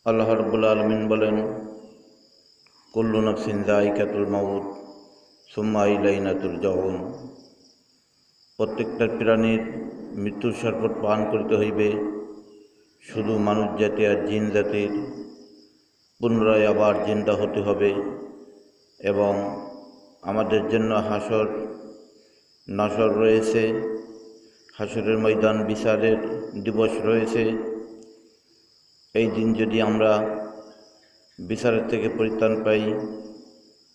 আল্লাহ রাব্বুল আলামিন বলেন, কুল্লু নাফসিন যায়িকাতুল মাউত সুম্মা ইলাইনা তুরজাউন। প্রত্যেকটা প্রাণীর মৃত্যুর শরবত পান করিতে হইবে। শুধু মানুষ জাতি আর জিন জাতির পুনরায় আবার জিন্দা হতে হবে এবং আমাদের জন্য হাসর নাসর রয়েছে, হাসরের ময়দান বিচারের দিবস রয়েছে। এই দিন যদি আমরা বিচারের থেকে পরিত্রাণ পাই,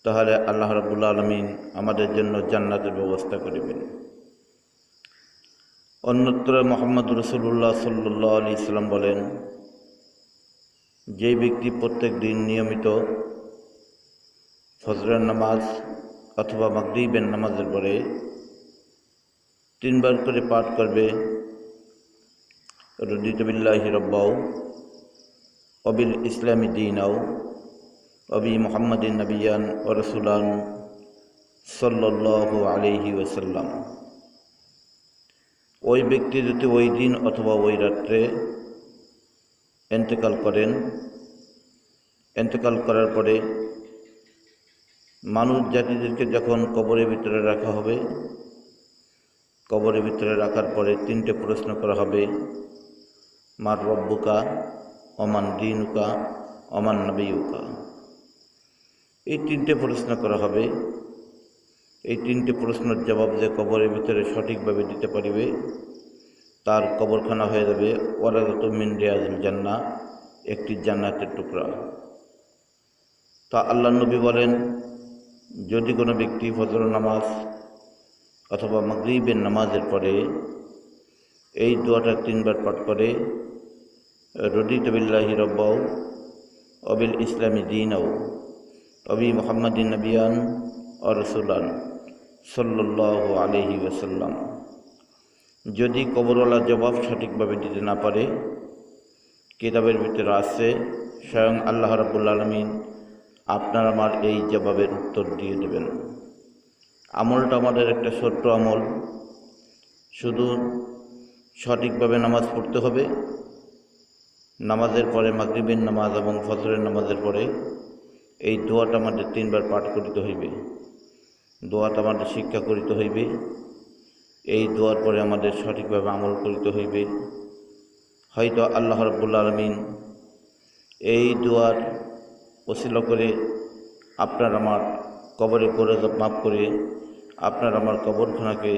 তাহলে আল্লাহ রাব্বুল আলামিন আমাদের জন্য জান্নাতের ব্যবস্থা করিবেন। অন্যত্র মুহাম্মদ রাসূলুল্লাহ সাল্লাল্লাহু আলাইহি সাল্লাম বলেন, যে ব্যক্তি প্রত্যেক দিন নিয়মিত ফজরের নামাজ অথবা মাগরিবের নামাজের পরে 3 বার করে পাঠ করবে, রদিতু বিল্লাহি রাব্বাও ওয়াবিল ইসলামি দীনাও ওয়াবি মুহাম্মাদিন নবিয়ান ওয়া রাসূলান সাল্লাল্লাহু আলাইহি ওয়াসাল্লাম, ওই ব্যক্তি যদি ওই দিন অথবা ওই রাত্রে ইন্তেকাল করেন, ইন্তেকাল করার পরে মানুষ জাতিদেরকে যখন কবরের ভিতরে রাখা হবে, কবরের ভিতরে রাখার পরে 3টে প্রশ্ন করা হবে, মার রব্বুকা, অমান দীনুকা, অমান নবিয়ুকা। এই 3টে প্রশ্ন করা হবে। এই 3টে প্রশ্নের জবাব যে কবরের ভিতরে সঠিকভাবে দিতে পারিবে, তার কবরখানা হয়ে যাবে ওয়ারাদাতুম মিন রিয়াজিল জান্নাহ, একটি জান্নাতের টুকরা। তা আল্লাহ নবী বলেন, যদি কোনো ব্যক্তি ফজর নামাজ অথবা মাগরিবের নামাজের পরে এই দোয়াটা 3 বার পাঠ করে, রদিতু বিল্লাহি রাব্বাও ওয়াবিল ইসলামি দীনাও ওয়াবি মুহাম্মাদিন নবিয়ান ওয়া রাসূলান সাল্লাল্লাহু আলাইহি ওয়াসাল্লাম, যদি কবরওয়ালা জবাব সঠিকভাবে দিতে না পারে, কিতাবের ভিতরে আছে স্বয়ং আল্লাহ রাব্বুল আলামিন আপনার আমার এই জবাবের উত্তর দিয়ে দেবেন। আমলটা আমাদের একটা ছোট্ট আমল, শুধু সঠিকভাবে নামাজ পড়তে হবে। নামাজের পরে মাগরিবের নামাজ এবং ফজরের নামাজের পরে এই দোয়াটা আমাদের 3 বার পাঠ করিতে হইবে। দোয়াটা আমাদের শিক্ষা করিতে হইবে। এই দোয়ার পরে আমাদের সঠিকভাবে আমল করিতে হইবে। হয়তো আল্লাহ রাব্বুল আলামিন এই দোয়ার ওসিলা করে আপনার আমার কবরে গুনাহ মাফ করে আপনার আমার কবরখানাকে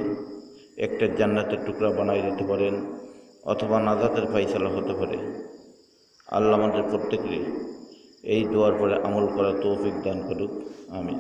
একটা জান্নাতের টুকরা বানাই দিতে পারেন, অথবা নাজাতের ফায়সালা হতে পারে। আল্লাহ আমাদের প্রত্যেকেরই এই দোয়ার পরে আমল করার তৌফিক দান করুক। আমিন।